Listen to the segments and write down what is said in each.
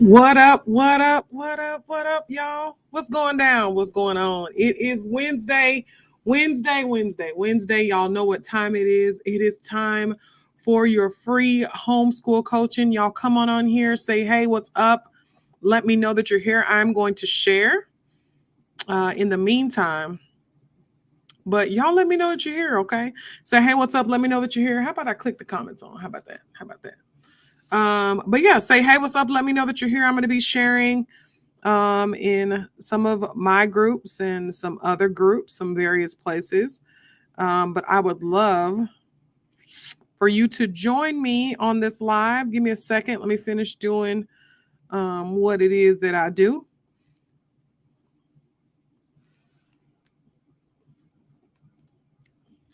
What up? What up? What up? What up, y'all? What's going down? What's going on? It is Wednesday, Wednesday. Y'all know what time it is. It is time for your free homeschool coaching. Y'all come on here, say, hey, what's up? Let me know that you're here. I'm going to share in the meantime. But y'all let me know that you're here, okay? Say, hey, what's up? Let me know that you're here. How about I click the comments on? How about that? How about that? But yeah, say, hey, what's up? Let me know that you're here. I'm going to be sharing in some of my groups and some other groups, some various places. But I would love for you to join me on this live. Give me a second. Let me finish doing what it is that I do.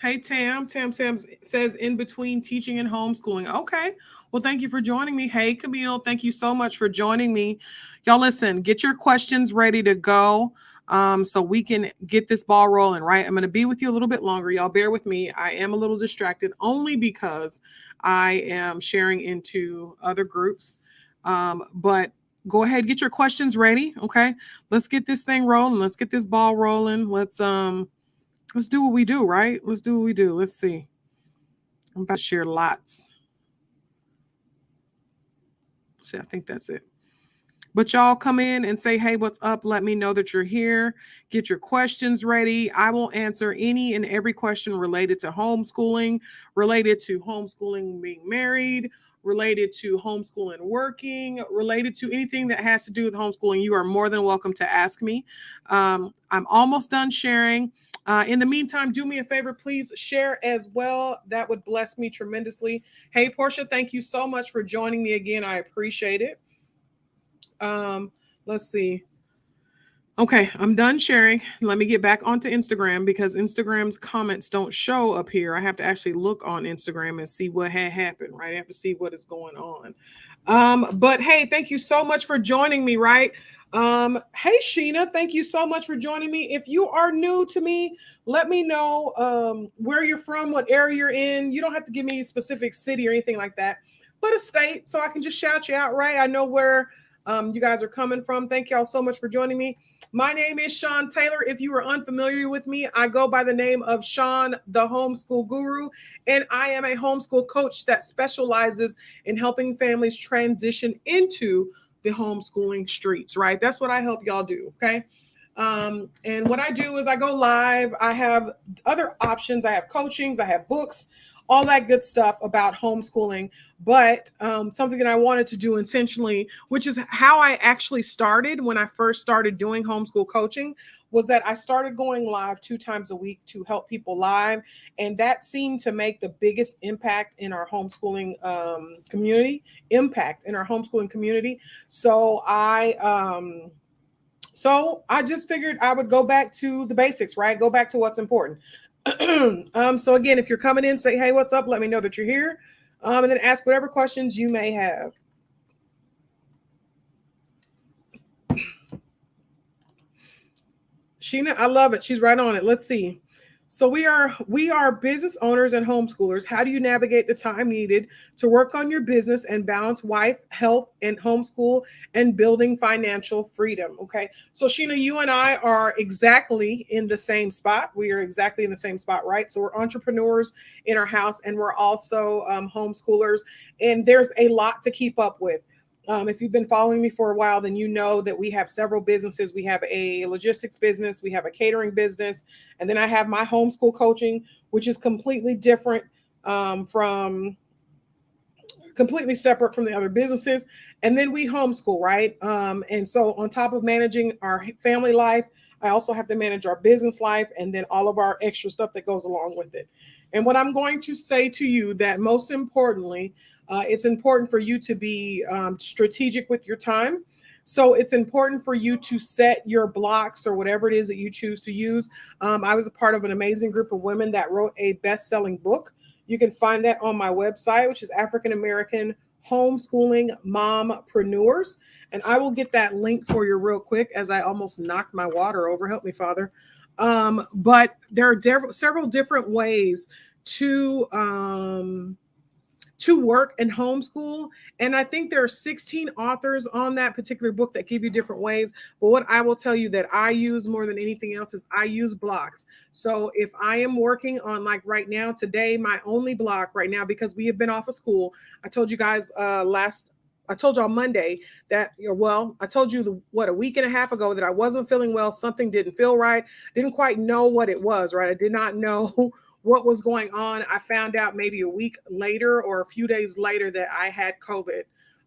Hey, Tam says in between teaching and homeschooling. Okay. Well, thank you for joining me. Hey, Camille, thank you so much for joining me. Y'all, listen, get your questions ready to go so we can get this ball rolling, right? I'm going to be with you a little bit longer. Y'all, bear with me. I am a little distracted only because I am sharing into other groups. But go ahead, get your questions ready. Okay. Let's get this thing rolling. Let's get this ball rolling. Let's do what we do, right? Let's do what we do. Let's see. I'm about to share lots. See, I think that's it. But y'all come in and say, hey, what's up? Let me know that you're here. Get your questions ready. I will answer any and every question related to homeschooling, related to homeschooling being married, related to homeschooling working, related to anything that has to do with homeschooling. You are more than welcome to ask me. I'm almost done sharing. In the meantime, do me a favor, please share as well. That would bless me tremendously. Hey, Portia, thank you so much for joining me again. I appreciate it. Um, let's see. Okay, I'm done sharing. Let me get back onto Instagram because Instagram's comments don't show up here. I have to actually look on Instagram and see what had happened, right? I have to see what is going on. But hey, thank you so much for joining me, right? Hey Sheena, thank you so much for joining me. If you are new to me, let me know where you're from, what area you're in. You don't have to give me a specific city or anything like that, but a state so I can just shout you out, right? I know where you guys are coming from. Thank y'all so much for joining me. My name is Sean Taylor. If you are unfamiliar with me, I go by the name of Sean, the homeschool guru, and I am a homeschool coach that specializes in helping families transition into the homeschooling streets, right? That's what I help y'all do, okay? And what I do is I go live. I have other options. I have coachings, I have books, all that good stuff about homeschooling. But something that I wanted to do intentionally, which is how I actually started when I first started doing homeschool coaching, was that I started going live 2 times a week to help people live. And that seemed to make the biggest impact in our homeschooling community, So I just figured I would go back to the basics, right? Go back to what's important. So again, if you're coming in, say, hey, what's up? Let me know that you're here. And then ask whatever questions you may have. Sheena, I love it. She's right on it. Let's see. So we are business owners and homeschoolers. How do you navigate the time needed to work on your business and balance wife, health, and homeschool and building financial freedom? Okay. So Sheena, you and I are exactly in the same spot. We are exactly in the same spot, right? So we're entrepreneurs in our house and we're also homeschoolers. And there's a lot to keep up with. If you've been following me for a while, then you know that we have several businesses. We have a logistics business, we have a catering business, and then I have my homeschool coaching, which is completely different from completely separate from the other businesses. And then we homeschool, right? And so on top of managing our family life, I also have to manage our business life and then all of our extra stuff that goes along with it. And what I'm going to say to you that most importantly, it's important for you to be strategic with your time. So it's important for you to set your blocks or whatever it is that you choose to use. I was a part of an amazing group of women that wrote a best-selling book. You can find that on my website, which is African American Homeschooling Mompreneurs. And I will get that link for you real quick as I almost knocked my water over. Help me, Father. But there are several different ways to to work and homeschool. And I think there are 16 authors on that particular book that give you different ways. But what I will tell you that I use more than anything else is I use blocks. So if I am working on, like right now, today, my only block right now, because we have been off of school, I told you guys I told y'all Monday that, well, I told you a week and a half ago that I wasn't feeling well. Something didn't feel right. Didn't quite know what it was, right? I did not know what was going on. I found out maybe a week later or a few days later that I had COVID.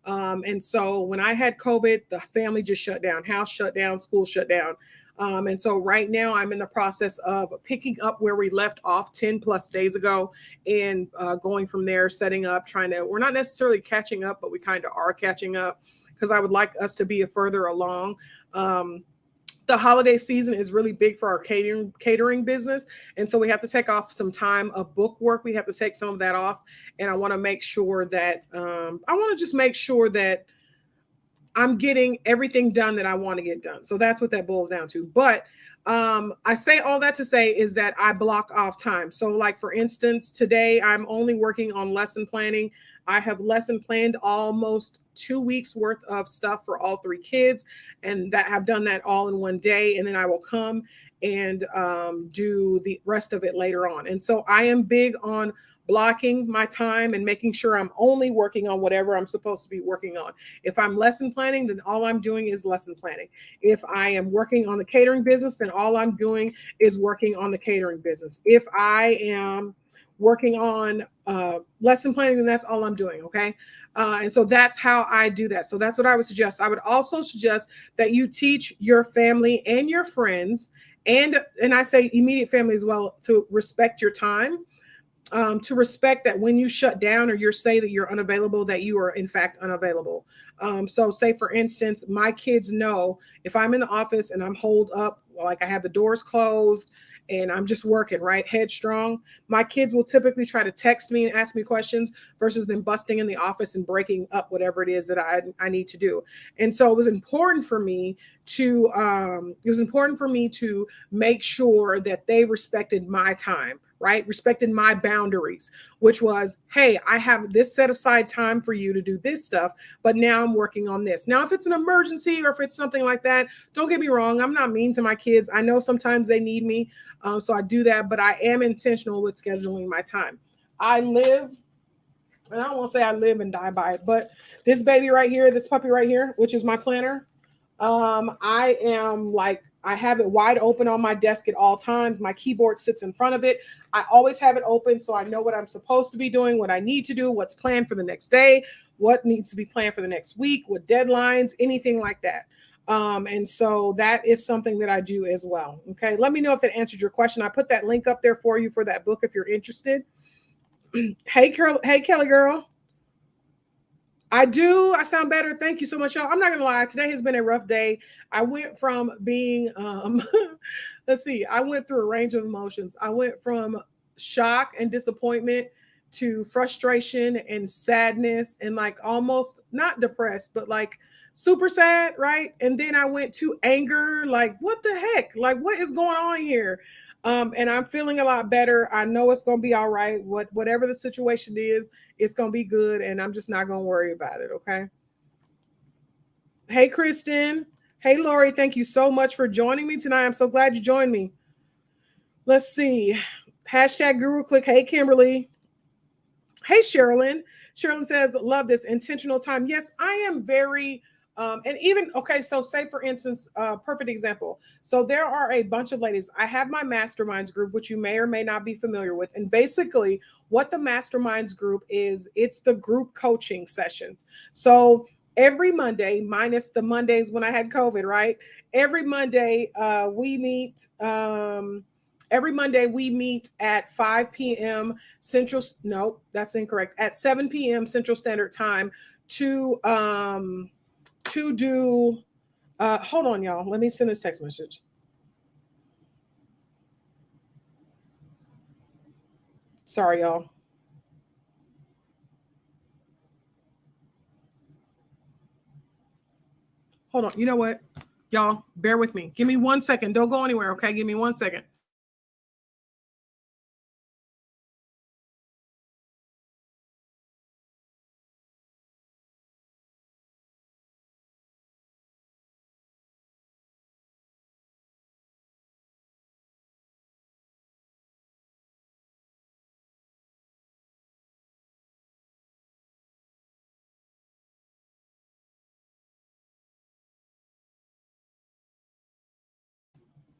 And so when I had COVID, the family just shut down, house shut down, school shut down. And so right now I'm in the process of picking up where we left off 10 plus days ago and going from there, setting up, we're not necessarily catching up, but we kind of are catching up because I would like us to be further along. The holiday season is really big for our catering business. And so we have to take off some time of book work. We have to take some of that off. And I want to make sure that I'm getting everything done that I want to get done. So that's what that boils down to. But I say all that to say is that I block off time. So like, for instance, today I'm only working on lesson planning. I have lesson planned almost 2 weeks worth of stuff for all 3 kids, and that I've done that all in one day. And then I will come and do the rest of it later on. And so I am big on blocking my time and making sure I'm only working on whatever I'm supposed to be working on. If I'm lesson planning, then all I'm doing is lesson planning. If I am working on the catering business, then all I'm doing is working on the catering business. If I am working on lesson planning, then that's all I'm doing. Okay. And so that's how I do that. So that's what I would suggest. I would also suggest that you teach your family and your friends, and I say immediate family as well, to respect your time. To respect that when you shut down or you say that you're unavailable, that you are in fact unavailable. So say, for instance, my kids know if I'm in the office and I'm holed up, like I have the doors closed and I'm just working, right, headstrong, my kids will typically try to text me and ask me questions versus them busting in the office and breaking up whatever it is that I need to do. And so it was important for me to make sure that they respected my time, right? Respected my boundaries, which was, hey, I have this set aside time for you to do this stuff, but now I'm working on this. Now, if it's an emergency or if it's something like that, don't get me wrong, I'm not mean to my kids. I know sometimes they need me, so I do that, but I am intentional with scheduling my time. I live, and I don't want to say I live and die by it, but this baby right here, this puppy right here, which is my planner, I have it wide open on my desk at all times. My keyboard sits in front of it. I always have it open so I know what I'm supposed to be doing, what I need to do, what's planned for the next day, what needs to be planned for the next week, what deadlines, anything like that. And so that is something that I do as well. Okay. Let me know if it answered your question. I put that link up there for you for that book if you're interested. Hey, Kelly girl. I do. I sound better. Thank you so much, y'all. I'm not going to lie. Today has been a rough day. I went from being, I went through a range of emotions. I went from shock and disappointment to frustration and sadness and like almost not depressed, but like super sad, right? And then I went to anger, like, what the heck? Like, what is going on here? And I'm feeling a lot better. I know it's going to be all right. Whatever the situation is, it's going to be good. And I'm just not going to worry about it. Okay. Hey, Kristen. Hey, Lori. Thank you so much for joining me tonight. I'm so glad you joined me. Let's see. Hashtag Guru Click. Hey, Kimberly. Hey, Sherilyn. Sherilyn says, love this intentional time. Yes, I am very and even, okay, so say for instance, perfect example. So there are a bunch of ladies. I have my masterminds group, which you may or may not be familiar with. And basically what the masterminds group is, it's the group coaching sessions. So every Monday, minus the Mondays when I had COVID, right? Every Monday we meet. Every Monday we meet at 5 p.m. Central. No, that's incorrect. At 7 p.m. Central Standard Time to do, hold on, y'all. Let me send this text message. Sorry, y'all. Hold on. You know what? Y'all, bear with me. Give me 1 second. Don't go anywhere, okay? Give me 1 second.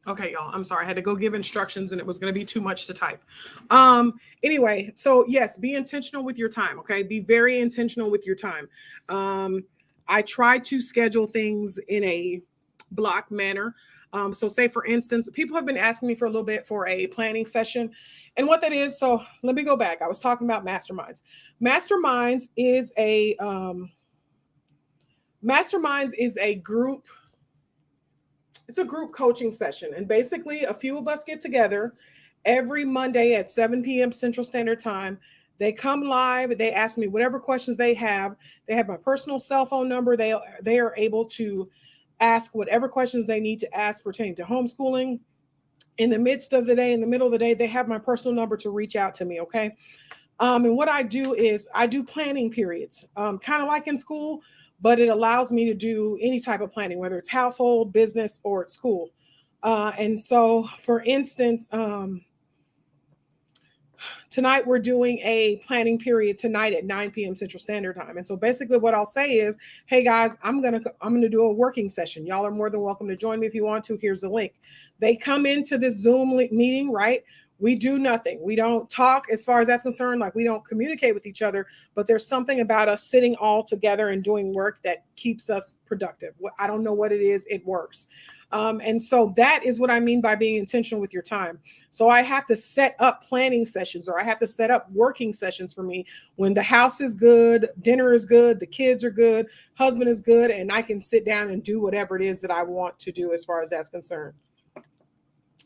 Okay, y'all, I'm sorry. I had to go give instructions and it was going to be too much to type. Anyway, so yes, be intentional with your time, okay? Be very intentional with your time. I try to schedule things in a block manner. So say for instance, people have been asking me for a little bit for a planning session. And what that is, so let me go back. I was talking about masterminds. Masterminds is a masterminds is a group, it's a group coaching session. And basically, a few of us get together every Monday at 7 p.m. Central Standard Time. They come live. They ask me whatever questions they have. They have my personal cell phone number. They are able to ask whatever questions they need to ask pertaining to homeschooling. In the midst of the day, in the middle of the day, they have my personal number to reach out to me. Okay. And what I do is I do planning periods, kind of like in school, but it allows me to do any type of planning, whether it's household, business, or at school. And so, for instance, tonight we're doing a planning period tonight at 9 p.m. Central Standard Time. And so basically what I'll say is, hey guys, I'm gonna do a working session. Y'all are more than welcome to join me if you want to. Here's the link. They come into this Zoom meeting, right? We do nothing. We don't talk as far as that's concerned. Like we don't communicate with each other, but there's something about us sitting all together and doing work that keeps us productive. I don't know what it is. It works. And so that is what I mean by being intentional with your time. So I have to set up planning sessions or I have to set up working sessions for me when the house is good, dinner is good, the kids are good, husband is good, and I can sit down and do whatever it is that I want to do as far as that's concerned.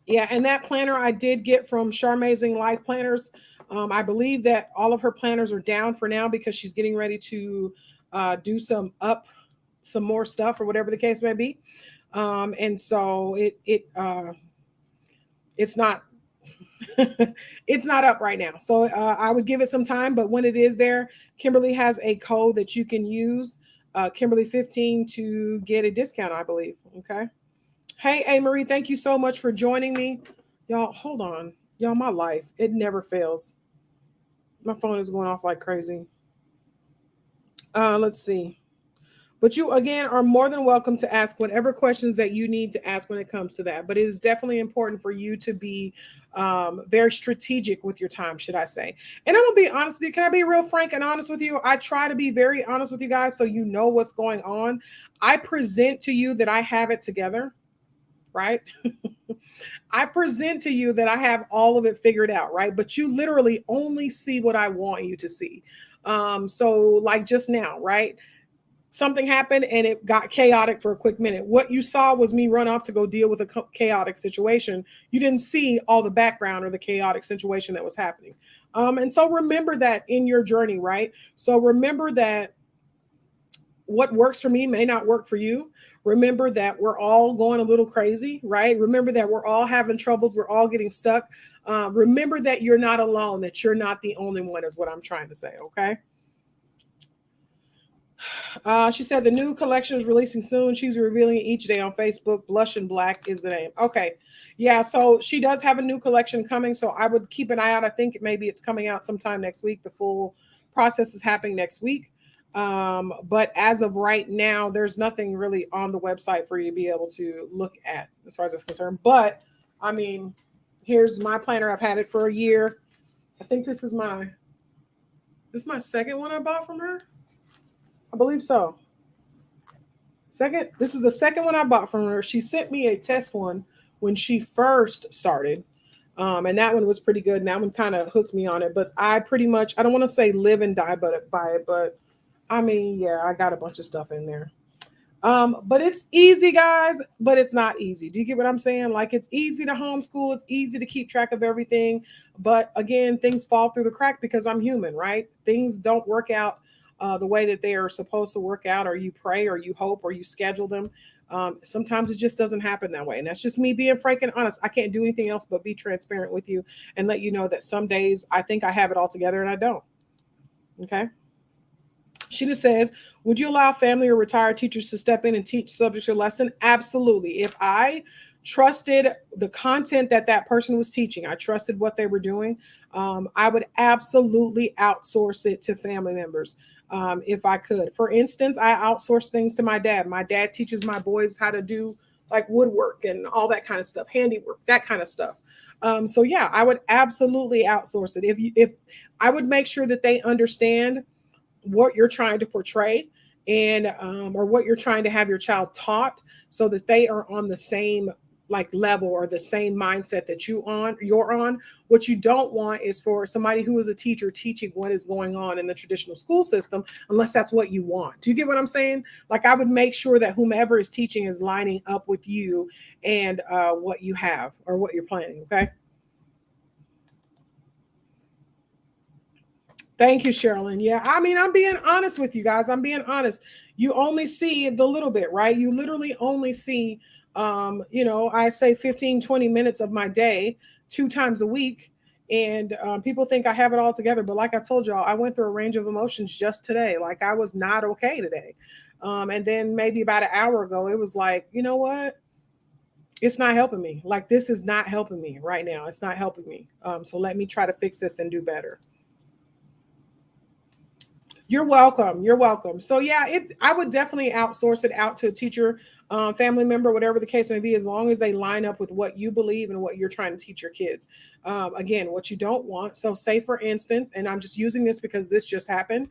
Yeah, and that planner I did get from Charmazing Life Planners. I believe that all of her planners are down for now because she's getting ready to do some more stuff or whatever the case may be. And so it's not it's not up right now. So I would give it some time, but when it is there, Kimberly has a code that you can use, Kimberly 15 to get a discount, I believe. Okay. Hey, A. Marie, thank you so much for joining me. Y'all, hold on. Y'all, my life, it never fails. My phone is going off like crazy. Let's see. But you, again, are more than welcome to ask whatever questions that you need to ask when it comes to that. But it is definitely important for you to be very strategic with your time, should I say. And I'm going to be honest with you. Can I be real frank and honest with you? I try to be very honest with you guys so you know what's going on. I present to you that I have it together, right? I present to you that I have all of it figured out, right? But you literally only see what I want you to see. So like just now, right? Something happened and it got chaotic for a quick minute. What you saw was me run off to go deal with a chaotic situation. You didn't see all the background or the chaotic situation that was happening. And so remember that in your journey, right? So remember that what works for me may not work for you. Remember that we're all going a little crazy, right? Remember that we're all having troubles. We're all getting stuck. Remember that you're not alone, that you're not the only one, is what I'm trying to say, okay? She said the new collection is releasing soon. She's revealing it each day on Facebook. Blush and Black is the name. Okay. Yeah, so she does have a new collection coming. So I would keep an eye out. I think maybe it's coming out sometime next week. The full process is happening next week. But as of right now, there's nothing really on the website for you to be able to look at as far as it's concerned. But I mean, here's my planner. I've had it for a year. I think this is my second one I bought from her. I believe so. This is the second one I bought from her. She sent me a test one when she first started. And that one was pretty good. And that one kind of hooked me on it. But I pretty much, I don't want to say live and die by it, but I mean, yeah, I got a bunch of stuff in there. But it's easy, guys, but it's not easy. Do you get what I'm saying? Like it's easy to homeschool, it's easy to keep track of everything. But again, things fall through the crack because I'm human, right? Things don't work out the way that they are supposed to work out, or you pray, or you hope, or you schedule them. Sometimes it just doesn't happen that way. And that's just me being frank and honest. I can't do anything else but be transparent with you and let you know that some days I think I have it all together and I don't. Okay. She just says, would you allow family or retired teachers to step in and teach subject or lesson? Absolutely. If I trusted the content that person was teaching, I trusted what they were doing, I would absolutely outsource it to family members if I could. For instance, I outsource things to my dad. My dad teaches my boys how to do like woodwork and all that kind of stuff, handiwork, that kind of stuff. So yeah, I would absolutely outsource it. If I would make sure that they understand what you're trying to portray, and or what you're trying to have your child taught, so that they are on the same like level or the same mindset that you're on. What you don't want is for somebody who is a teacher teaching what is going on in the traditional school system, unless that's what you want. Do you get what I'm saying? Like, I would make sure that whomever is teaching is lining up with you and what you have or what you're planning. Okay. Thank you, Sherilyn. Yeah, I mean, I'm being honest with you guys. I'm being honest. You only see the little bit, right? You literally only see, I say 15, 20 minutes of my day 2 times a week. And people think I have it all together. But like I told y'all, I went through a range of emotions just today. Like, I was not okay today. And then maybe about an hour ago, it was like, you know what? It's not helping me. Like, this is not helping me right now. It's not helping me. So let me try to fix this and do better. You're welcome. You're welcome. So yeah, I would definitely outsource it out to a teacher, family member, whatever the case may be, as long as they line up with what you believe and what you're trying to teach your kids. Again, what you don't want. So say for instance, and I'm just using this because this just happened.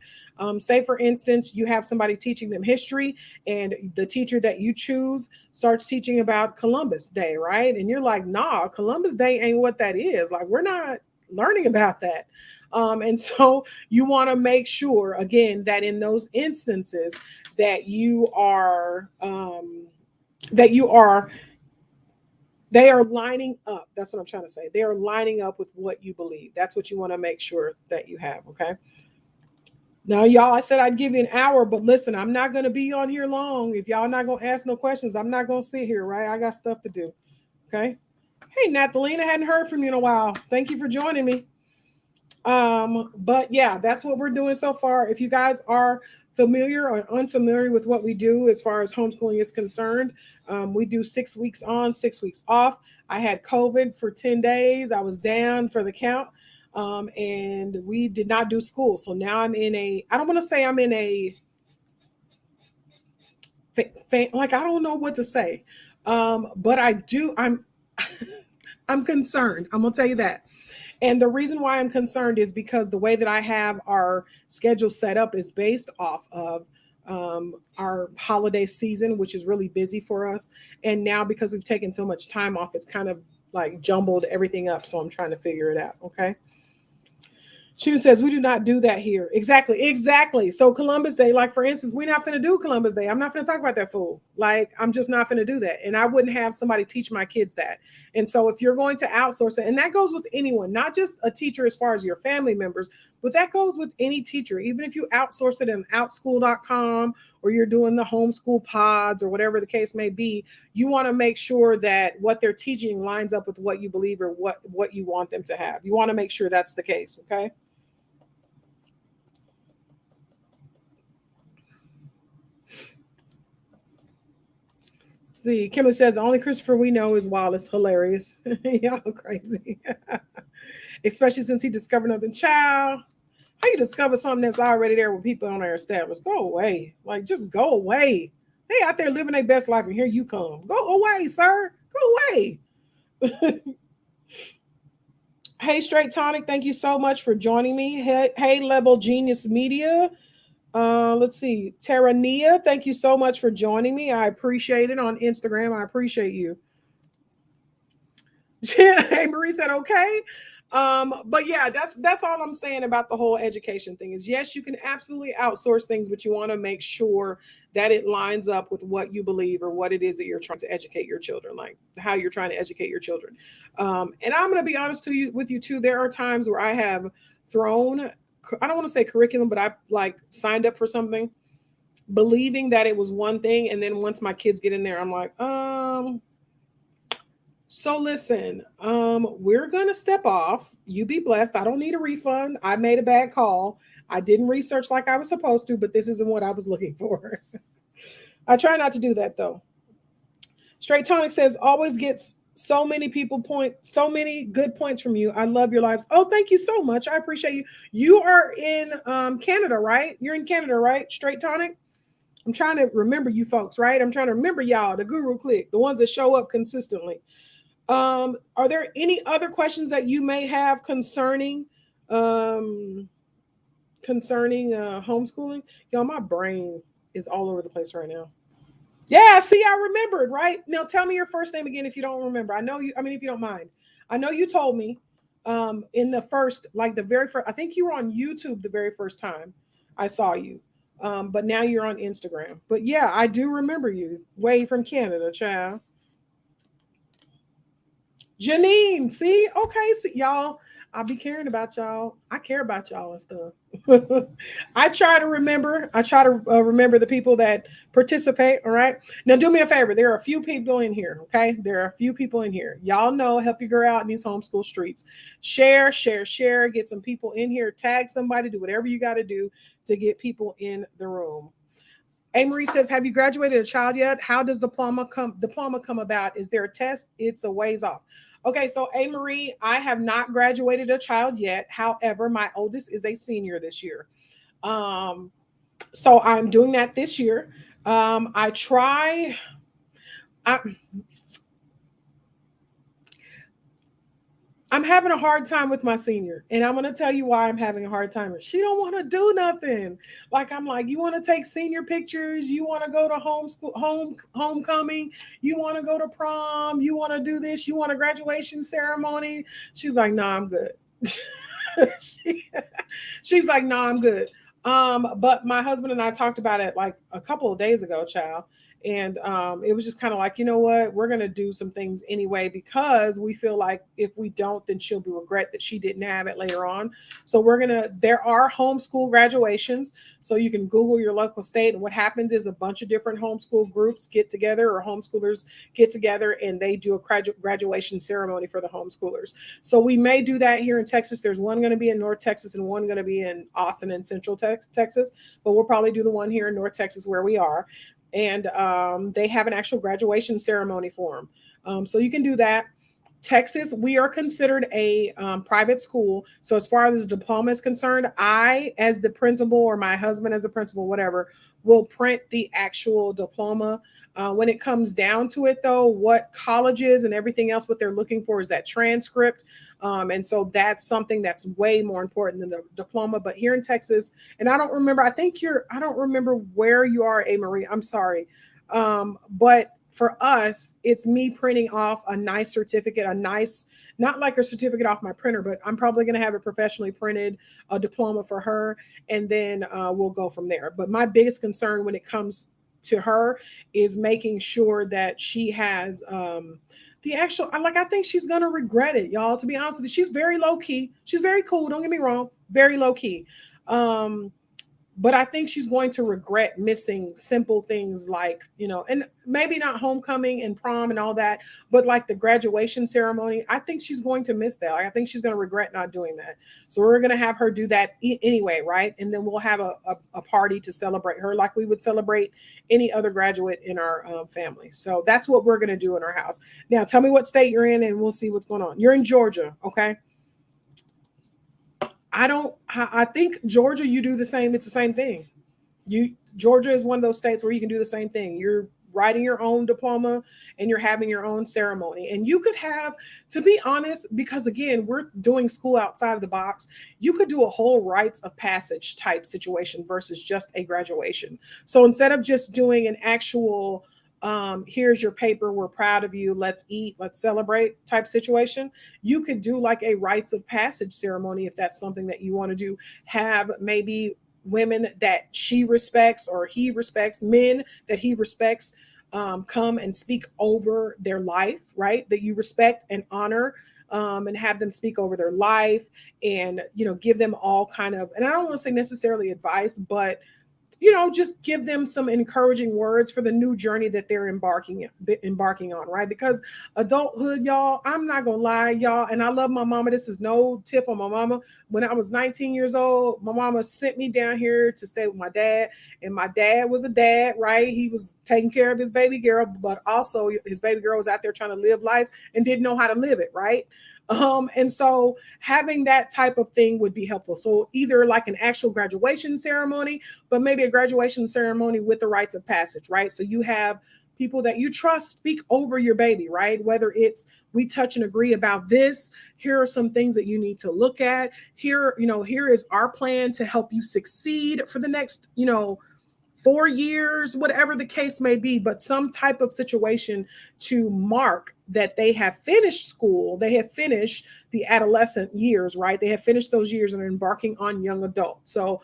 Say for instance, you have somebody teaching them history, and the teacher that you choose starts teaching about Columbus Day, right? And you're like, nah, Columbus Day ain't what that is. Like, we're not learning about that. And so you want to make sure, again, that in those instances that that you are, they are lining up. That's what I'm trying to say. They are lining up with what you believe. That's what you want to make sure that you have. Okay. Now, y'all, I said I'd give you an hour, but listen, I'm not going to be on here long. If y'all not going to ask no questions, I'm not going to sit here, right? I got stuff to do. Okay. Hey, Nathalie, I hadn't heard from you in a while. Thank you for joining me. But yeah, that's what we're doing so far. If you guys are familiar or unfamiliar with what we do as far as homeschooling is concerned, we do 6 weeks on, 6 weeks off. I had COVID for 10 days. I was down for the count. And we did not do school. So now I'm in I don't want to say I'm in like, I don't know what to say. But I'm concerned. I'm going to tell you that. And the reason why I'm concerned is because the way that I have our schedule set up is based off of our holiday season, which is really busy for us. And now, because we've taken so much time off, it's kind of like jumbled everything up. So I'm trying to figure it out. Okay. She says, we do not do that here. Exactly. So Columbus Day, like for instance, we're not going to do Columbus Day. I'm not going to talk about that fool. Like, I'm just not going to do that. And I wouldn't have somebody teach my kids that. And so if you're going to outsource it, and that goes with anyone, not just a teacher as far as your family members, but that goes with any teacher. Even if you outsource it in outschool.com, or you're doing the homeschool pods or whatever the case may be, you want to make sure that what they're teaching lines up with what you believe or what you want them to have. You want to make sure that's the case. Okay. See, Kimberly says the only Christopher we know is Wallace. Hilarious. Y'all crazy. Especially since he discovered another child. How you discover something that's already there with people on their established? Go away. Like, just go away. They out there living their best life, and here you come. Go away, sir. Go away. Hey, Straight Tonic, thank you so much for joining me. Hey, Level Genius Media. Let's see. Terrania, thank you so much for joining me. I appreciate it on Instagram. I appreciate you. Hey, Marie said okay. But yeah, that's all I'm saying about the whole education thing is, yes, you can absolutely outsource things, but you want to make sure that it lines up with what you believe or what it is that you're trying to educate your children, like how you're trying to educate your children. And I'm going to be honest with you too. There are times where I have thrown, I don't want to say curriculum, but I've like signed up for something believing that it was one thing. And then once my kids get in there, I'm like, so listen, we're going to step off. You be blessed. I don't need a refund. I made a bad call. I didn't research like I was supposed to, but this isn't what I was looking for. I try not to do that though. Straight Tonic says, always gets so many so many good points from you. I love your lives. Oh, thank you so much. I appreciate you. You are in Canada, right? You're in Canada, right? Straight Tonic. I'm trying to remember you folks, right? I'm trying to remember y'all, the Guru Click, the ones that show up consistently. Are there any other questions that you may have um, concerning homeschooling? Y'all, my brain is all over the place right now. Yeah, see, I remembered, right? Now tell me your first name again if you don't remember. I know you, I mean, if you don't mind. I know you told me in the first, like the very first, I think you were on YouTube the very first time I saw you. But now you're on Instagram. But yeah, I do remember you. Way from Canada, child. Janine, see? Okay, see, y'all, I be caring about y'all. I care about y'all and stuff. I try to remember. I try to remember the people that participate. All right. Now, do me a favor. There are a few people in here. Okay. There are a few people in here. Y'all know, help your girl out in these homeschool streets. Share, share, share. Get some people in here. Tag somebody. Do whatever you got to do to get people in the room. A. Marie says, have you graduated a child yet? How does diploma come about? Is there a test? It's a ways off. Okay, so A. Marie, I have not graduated a child yet. However, my oldest is a senior this year. Um, so I'm doing that this year. I try. I, I'm having a hard time with my senior, and I'm gonna tell you why I'm having a hard time. She don't want to do nothing. Like I'm like, you want to take senior pictures, you want to go to homecoming, you want to go to prom, you want to do this, you want a graduation ceremony. She's like, no, I'm good. she, she's like, no, I'm good. But my husband and I talked about it like a couple of days ago, child. And it was just kind of like, you know what, we're going to do some things anyway because we feel like if we don't, then she'll be regret that she didn't have it later on. So there are homeschool graduations. So you can Google your local state. And what happens is a bunch of different homeschool groups get together or homeschoolers get together and they do a graduation ceremony for the homeschoolers. So we may do that here in Texas. There's one going to be in North Texas and one going to be in Austin and Central Texas. But we'll probably do the one here in North Texas where we are, and they have an actual graduation ceremony for them. So you can do that. Texas, we are considered a private school. So as far as the diploma is concerned, I, as the principal, or my husband as the principal, whatever, will print the actual diploma. When it comes down to it, though, what colleges and everything else, what they're looking for is that transcript. And so that's something that's way more important than the diploma. But here in Texas, and I don't remember, I don't remember where you are, A. Marie. I'm sorry. But for us, it's me printing off a nice certificate, not like a certificate off my printer, but I'm probably going to have it professionally printed, a diploma for her, and then we'll go from there. But my biggest concern when it comes to her is making sure that she has the actual, like, I think she's gonna regret it, y'all, to be honest with you. She's very low key, she's very cool, don't get me wrong, very low key. um but I think she's going to regret missing simple things like, and maybe not homecoming and prom and all that, but like the graduation ceremony. I think she's going to miss that. Like, I think she's going to regret not doing that. So we're going to have her do that anyway, right? And then we'll have a party to celebrate her like we would celebrate any other graduate in our family. So that's what we're going to do in our house. Now, tell me what state you're in and we'll see what's going on. You're in Georgia, okay? I think Georgia, you do the same. It's the same thing. Georgia is one of those states where you can do the same thing. You're writing your own diploma and you're having your own ceremony. And you could have, to be honest, because again, we're doing school outside of the box, you could do a whole rites of passage type situation versus just a graduation. So instead of just doing an actual here's your paper, we're proud of you, let's eat, let's celebrate type situation, you could do like a rites of passage ceremony if that's something that you want to do. Have maybe women that she respects or he respects, men that he respects, come and speak over their life, right? That you respect and honor, and have them speak over their life, and give them all kind of, and I don't want to say necessarily advice, but just give them some encouraging words for the new journey that they're embarking on, right? Because adulthood, y'all, I'm not gonna lie, y'all, and I love my mama. This is no tip on my mama. When I was 19 years old, my mama sent me down here to stay with my dad, and my dad was a dad, right? He was taking care of his baby girl, but also his baby girl was out there trying to live life and didn't know how to live it, right? And so having that type of thing would be helpful. So either like an actual graduation ceremony, but maybe a graduation ceremony with the rites of passage, right? So you have people that you trust speak over your baby, right? Whether it's we touch and agree about this, here are some things that you need to look at. Here, here is our plan to help you succeed for the next, 4 years, whatever the case may be, but some type of situation to mark that they have finished school, they have finished the adolescent years, right? They have finished those years and are embarking on young adult. So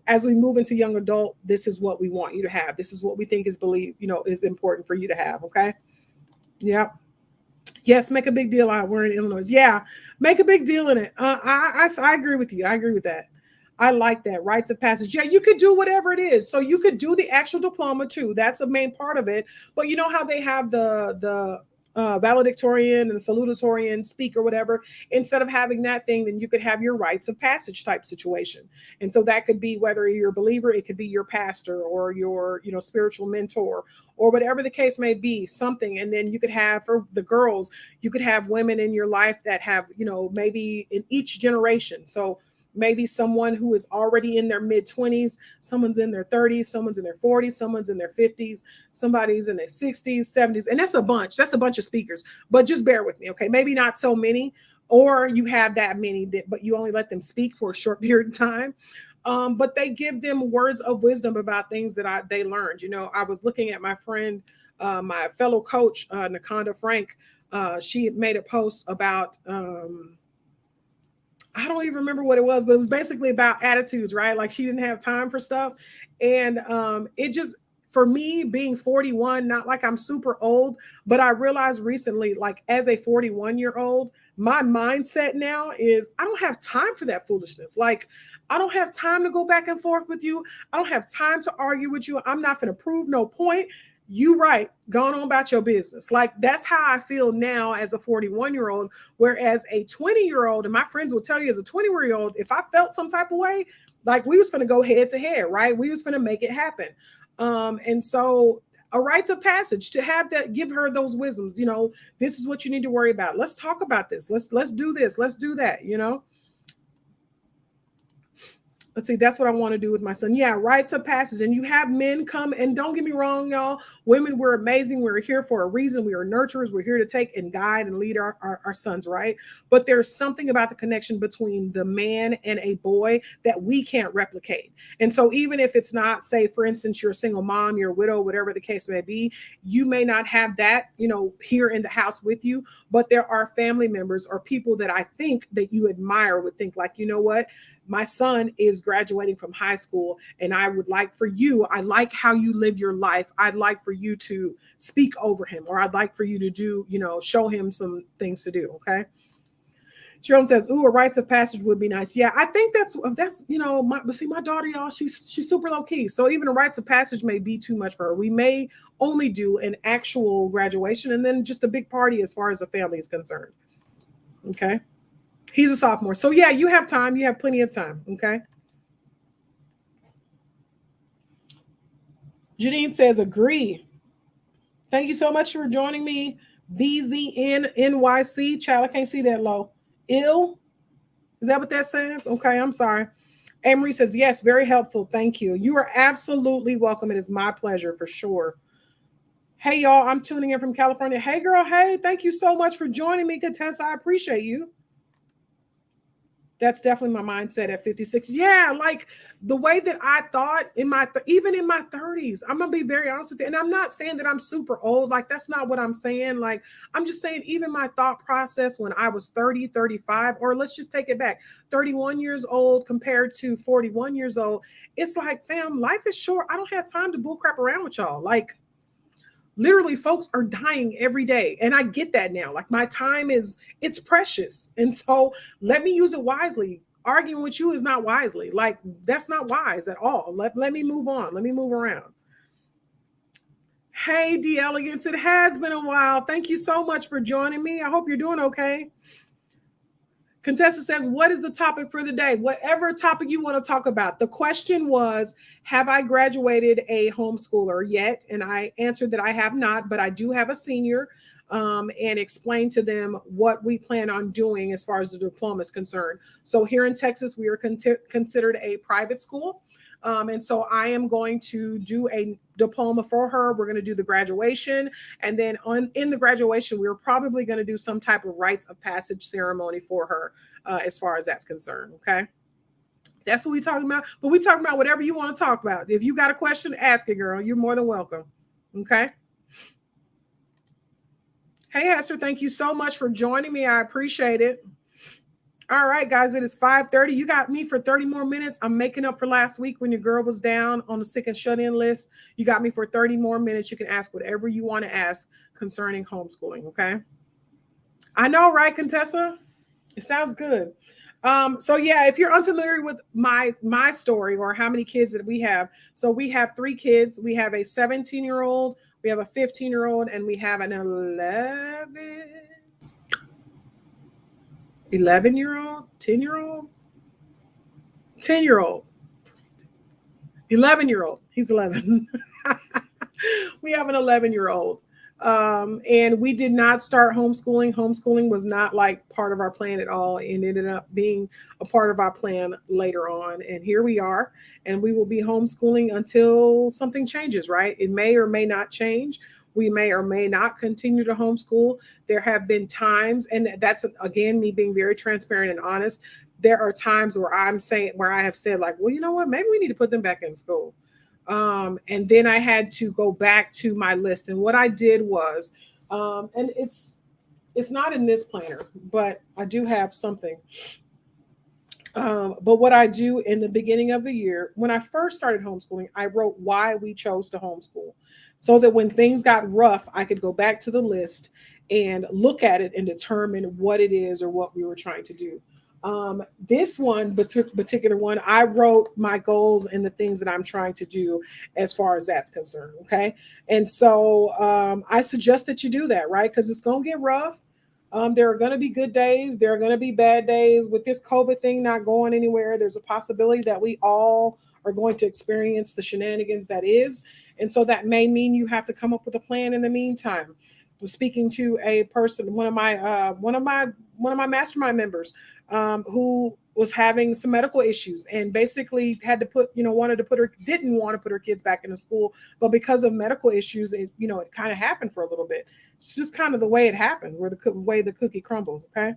as we move into young adult, this is what we want you to have. This is what we think is is important for you to have. Okay. Yep. Yes, make a big deal out. We're in Illinois. Yeah, make a big deal in it. I agree with you. I agree with that. I like that. Rites of passage. Yeah, you could do whatever it is. So you could do the actual diploma too. That's a main part of it. But you know how they have the valedictorian and salutatorian speaker, whatever. Instead of having that thing, then you could have your rites of passage type situation. And so that could be whether you're a believer, it could be your pastor or your spiritual mentor or whatever the case may be, something. And then you could have, for the girls, you could have women in your life that have, maybe in each generation. So maybe someone who is already in their mid 20s, someone's in their 30s, someone's in their 40s, someone's in their 50s, somebody's in their 60s, 70s. And that's a bunch of speakers, but just bear with me. Okay. Maybe not so many, or you have that many, but you only let them speak for a short period of time. But they give them words of wisdom about things that they learned. I was looking at my friend, my fellow coach, Nakonda Frank. She made a post about, I don't even remember what it was, but it was basically about attitudes, right? Like she didn't have time for stuff. And it just, for me being 41, not like I'm super old, but I realized recently, like as a 41-year-old, my mindset now is I don't have time for that foolishness. Like I don't have time to go back and forth with you. I don't have time to argue with you. I'm not going to prove no point. You right, going on about your business. Like that's how I feel now as a 41-year-old, whereas a 20-year-old, and my friends will tell you as a 20-year-old, if I felt some type of way, like we was going to go head to head, right? We was going to make it happen. And so a rites of passage to have that, give her those wisdoms, this is what you need to worry about. Let's talk about this. Let's do this. Let's do that, Let's see, that's what I want to do with my son. Yeah, rites of passage. And you have men come, and don't get me wrong, y'all. Women, we're amazing. We're here for a reason. We are nurturers. We're here to take and guide and lead our sons, right? But there's something about the connection between the man and a boy that we can't replicate. And so even if it's not, say, for instance, you're a single mom, you're a widow, whatever the case may be, you may not have that, here in the house with you, but there are family members or people that I think that you admire would think like, you know what? My son is graduating from high school and I like how you live your life. I'd like for you to speak over him, or I'd like for you to do, show him some things to do. Okay. Sharon says, ooh, a rites of passage would be nice. Yeah, I think that's, my daughter, y'all, she's super low key. So even a rites of passage may be too much for her. We may only do an actual graduation and then just a big party as far as the family is concerned. Okay. He's a sophomore. So yeah, you have time. You have plenty of time. Okay. Janine says, agree. Thank you so much for joining me. VZNNYC. Child, I can't see that low. Ill. Is that what that says? Okay, I'm sorry. Amory says, yes, very helpful. Thank you. You are absolutely welcome. It is my pleasure for sure. Hey, y'all, I'm tuning in from California. Hey, girl. Hey, thank you so much for joining me, Contessa. I appreciate you. That's definitely my mindset at 56. Yeah, like the way that I thought even in my 30s, I'm going to be very honest with you. And I'm not saying that I'm super old. Like, that's not what I'm saying. Like, I'm just saying even my thought process when I was 30, 35, or let's just take it back, 31 years old compared to 41 years old. It's like, fam, life is short. I don't have time to bullcrap around with y'all. Like, literally folks are dying every day. And I get that now. Like my time it's precious. And so let me use it wisely. Arguing with you is not wisely. Like that's not wise at all. Let me move on. Let me move around. Hey, D Elegance, it has been a while. Thank you so much for joining me. I hope you're doing okay. Contessa says, what is the topic for the day? Whatever topic you want to talk about. The question was, have I graduated a homeschooler yet? And I answered that I have not, but I do have a senior. and explain to them what we plan on doing as far as the diploma is concerned. So here in Texas, we are considered a private school. And so I am going to do a diploma for her. We're going to do the graduation. And then in the graduation, we're probably going to do some type of rites of passage ceremony for her as far as that's concerned. Okay. That's what we're talking about. But we're talking about whatever you want to talk about. If you got a question, ask it, girl. You're more than welcome. Okay. Hey, Hester, thank you so much for joining me. I appreciate it. All right, guys, it is 5:30. You got me for 30 more minutes. I'm making up for last week when your girl was down on the sick and shut-in list. You got me for 30 more minutes. You can ask whatever you want to ask concerning homeschooling, okay? I know, right, Contessa? It sounds good. So yeah, if you're unfamiliar with my story or how many kids that we have, so we have 3 kids. We have a 17-year-old, we have a 15-year-old, and we have an 11-year-old, 10-year-old, 10-year-old, 11-year-old. He's 11. We have an 11-year-old. And we did not start homeschooling. Homeschooling was not like part of our plan at all, and ended up being a part of our plan later on. And here we are, and we will be homeschooling until something changes, right? It may or may not change. We may or may not continue to homeschool. There have been times, and that's again me being very transparent and honest. There are times where I have said, like, well, you know what, maybe we need to put them back in school. And then I had to go back to my list. And what I did was, and it's not in this planner, but I do have something. But what I do in the beginning of the year, when I first started homeschooling, I wrote why we chose to homeschool, so that when things got rough, I could go back to the list and look at it and determine what it is or what we were trying to do. This one, particular one, I wrote my goals and the things that I'm trying to do as far as that's concerned. Okay. And so I suggest that you do that, right? Because it's going to get rough. There are going to be good days. There are going to be bad days. With this COVID thing not going anywhere, there's a possibility that we all are going to experience the shenanigans that is. And so that may mean you have to come up with a plan in the meantime. I was speaking to a person, one of my mastermind members, who was having some medical issues and basically had to didn't want to put her kids back into school, but because of medical issues, it kind of happened for a little bit. It's just kind of the way it happened, where the way the cookie crumbles. Okay.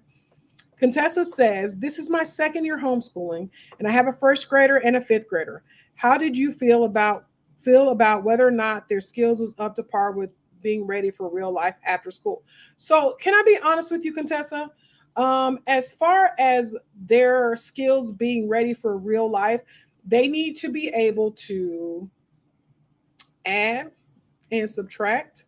Contessa says, this is my second year homeschooling, and I have a first grader and a fifth grader. How did you feel about whether or not their skills was up to par with being ready for real life after school? So can I be honest with you, Contessa? As far as their skills being ready for real life, they need to be able to add and subtract.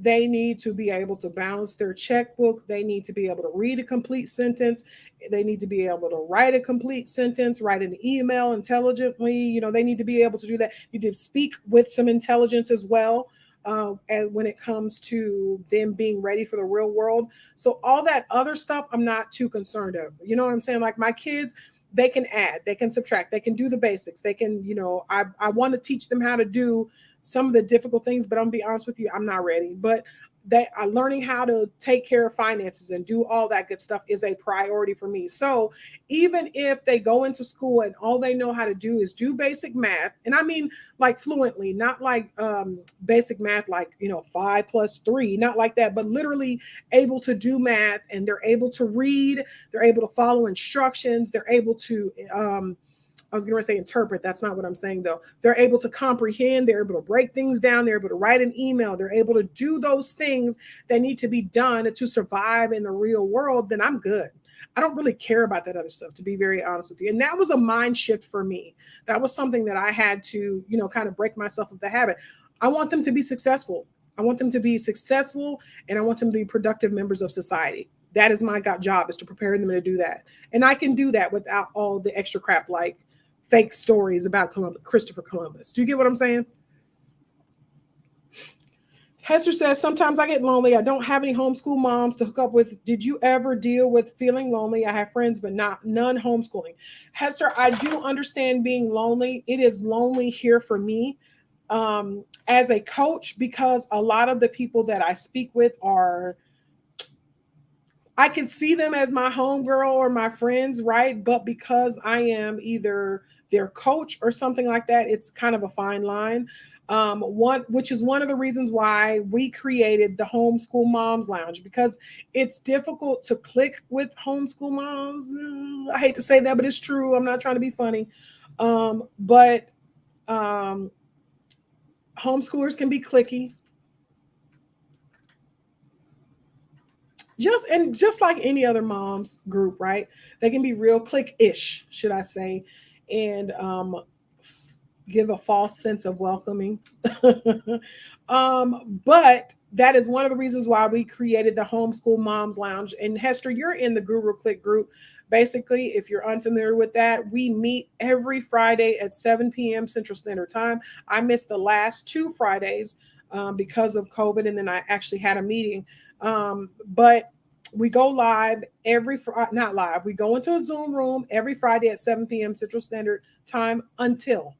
They need to be able to balance their checkbook. They need to be able to read a complete sentence. They need to be able to write a complete sentence, write an email intelligently. They need to be able to do that. You need to speak with some intelligence as well. And when it comes to them being ready for the real world. So all that other stuff, I'm not too concerned of. You know what I'm saying? Like my kids, they can add, they can subtract, they can do the basics. They can, I want to teach them how to do some of the difficult things, but I'm gonna be honest with you, I'm not ready. But they are learning how to take care of finances and do all that good stuff is a priority for me. So even if they go into school and all they know how to do is do basic math, and I mean like fluently, not like basic math, like 5 + 3, not like that, but literally able to do math, and they're able to read, they're able to follow instructions, they're able to I was going to say interpret. That's not what I'm saying, though. They're able to comprehend. They're able to break things down. They're able to write an email. They're able to do those things that need to be done to survive in the real world. Then I'm good. I don't really care about that other stuff, to be very honest with you. And that was a mind shift for me. That was something that I had to, kind of break myself of the habit. I want them to be successful. I want them to be successful, and I want them to be productive members of society. That is my job, is to prepare them to do that. And I can do that without all the extra crap like fake stories about Christopher Columbus. Do you get what I'm saying? Hester says, sometimes I get lonely. I don't have any homeschool moms to hook up with. Did you ever deal with feeling lonely? I have friends, but none homeschooling. Hester, I do understand being lonely. It is lonely here for me. as a coach, because a lot of the people that I speak with are, I can see them as my homegirl or my friends, right? But because I am either their coach or something like that, it's kind of a fine line. Which is one of the reasons why we created the Homeschool Moms Lounge, because it's difficult to click with homeschool moms. I hate to say that, but it's true. I'm not trying to be funny. But homeschoolers can be clicky. Just like any other moms group, right? They can be real click-ish, should I say, and give a false sense of welcoming. But that is one of the reasons why we created the Homeschool Moms Lounge. And Hester, you're in the Guru Click group. Basically, if you're unfamiliar with that, we meet every Friday at 7 p.m. Central Standard Time. I missed the last two Fridays because of COVID, and then I actually had a meeting. But we go live every not live. We go into a Zoom room every Friday at 7 p.m. Central Standard Time until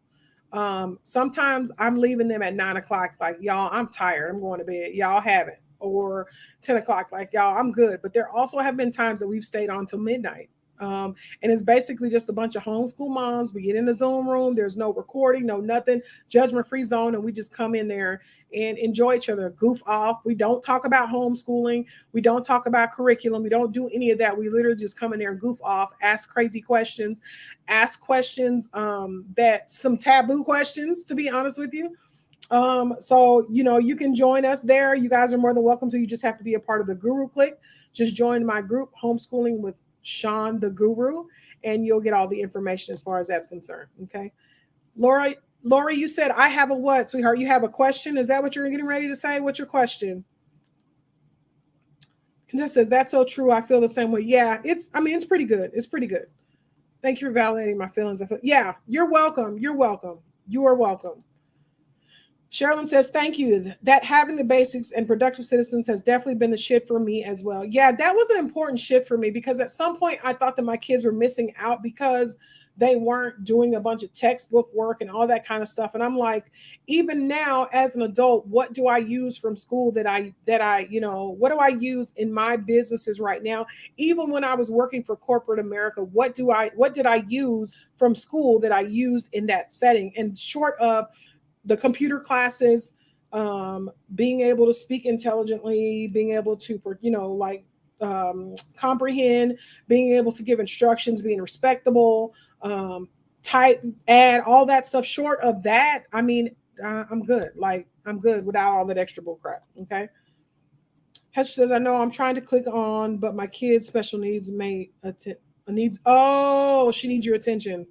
sometimes I'm leaving them at 9 o'clock, like, y'all, I'm tired, I'm going to bed, y'all have it. Or 10 o'clock, like, y'all, I'm good. But there also have been times that we've stayed on till midnight. And it's basically just a bunch of homeschool moms. We get in the Zoom room, there's no recording, no nothing, judgment free zone, and we just come in there and enjoy each other, goof off. We don't talk about homeschooling, we don't talk about curriculum, we don't do any of that. We literally just come in there and goof off, ask crazy questions, ask questions, that some taboo questions, to be honest with you. So you can join us there. You guys are more than welcome to. You just have to be a part of the Guru Click. Just join my group, Homeschooling with Sean the Guru, and you'll get all the information as far as that's concerned. Okay. Laura, you said I have a what, sweetheart? You have a question? Is that what you're getting ready to say? What's your question? Contessa says, that's so true. I feel the same way. Yeah, it's pretty good. It's pretty good. Thank you for validating my feelings. Yeah, you're welcome. You're welcome. You are welcome. Sherilyn says, thank you. That having the basics and productive citizens has definitely been the shift for me as well. Yeah, that was an important shift for me, because at some point I thought that my kids were missing out because they weren't doing a bunch of textbook work and all that kind of stuff. And I'm like, even now as an adult, what do I use from school that I, what do I use in my businesses right now? Even when I was working for corporate America, what did I use from school that I used in that setting? And short of the computer classes, being able to speak intelligently, being able to, comprehend, being able to give instructions, being respectable, type, add, all that stuff. Short of that, I'm good. Like, I'm good without all that extra bull crap. Okay. Hester says, I know I'm trying to click on, but my kid's special needs oh, she needs your attention.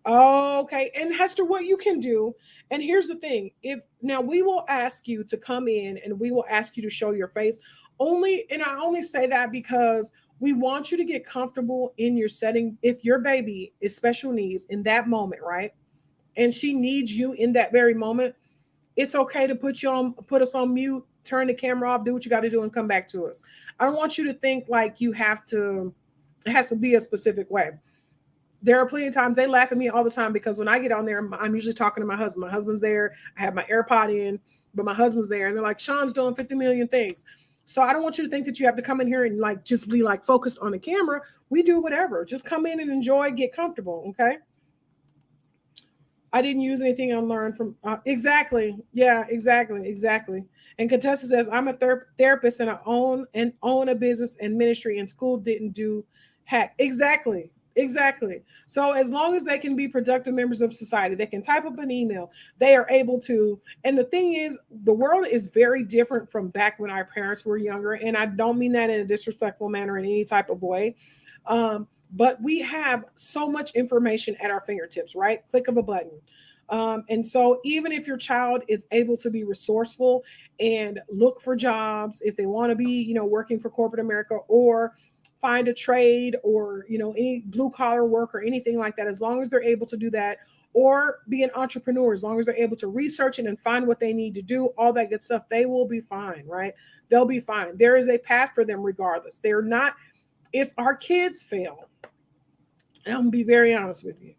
Okay. And Hester, what you can do, and here's the thing, if now we will ask you to come in and we will ask you to show your face only, and I only say that because we want you to get comfortable in your setting. If your baby is special needs in that moment, right? And she needs you in that very moment, it's okay to put us on mute, turn the camera off, do what you got to do, and come back to us. I don't want you to think like it has to be a specific way. There are plenty of times they laugh at me all the time, because when I get on there, I'm usually talking to my husband. My husband's there. I have my AirPod in, but my husband's there, and they're like, Sean's doing 50 million things. So I don't want you to think that you have to come in here and like just be like focused on the camera. We do whatever. Just come in and enjoy, get comfortable. Okay. I didn't use anything I learned from exactly. Yeah, exactly. And Contessa says, I'm a therapist and I own a business and ministry, and school didn't do hack. Exactly. So as long as they can be productive members of society, they can type up an email, they are able to. And the thing is, the world is very different from back when our parents were younger. And I don't mean that in a disrespectful manner in any type of way. But we have so much information at our fingertips, right? Click of a button. And so even if your child is able to be resourceful and look for jobs, if they want to be, working for corporate America, or find a trade, or, any blue collar work or anything like that, as long as they're able to do that, or be an entrepreneur, as long as they're able to research it and find what they need to do, all that good stuff, they will be fine, right? They'll be fine. There is a path for them regardless. If our kids fail, I'm gonna be very honest with you.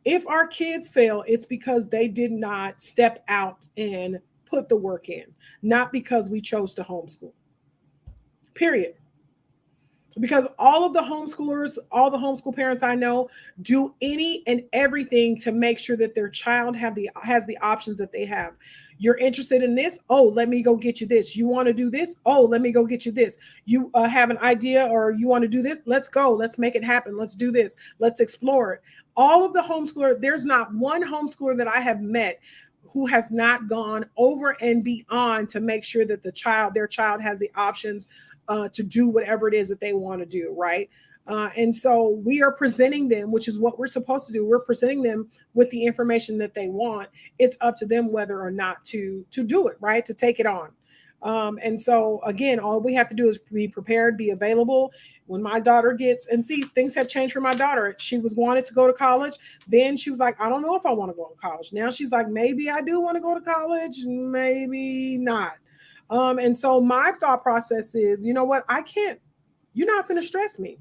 If our kids fail, it's because they did not step out and put the work in, not because we chose to homeschool. Period. Because all of the homeschoolers, all the homeschool parents I know do any and everything to make sure that their child has the options that they have. You're interested in this? Oh, let me go get you this. You want to do this? Oh, let me go get you this. You have an idea or you want to do this? Let's go. Let's make it happen. Let's do this. Let's explore it. All of the homeschooler, there's not one homeschooler that I have met who has not gone over and beyond to make sure that their child has the options to do whatever it is that they want to do, right? And so we are presenting them, which is what we're supposed to do. We're presenting them with the information that they want. It's up to them whether or not to do it, right? To take it on. And so again, all we have to do is be prepared, be available. When my daughter and see, things have changed for my daughter. She was wanted to go to college. Then she was like, I don't know if I want to go to college. Now she's like, maybe I do want to go to college, maybe not. And so my thought process is, you know what? You're not going to stress me.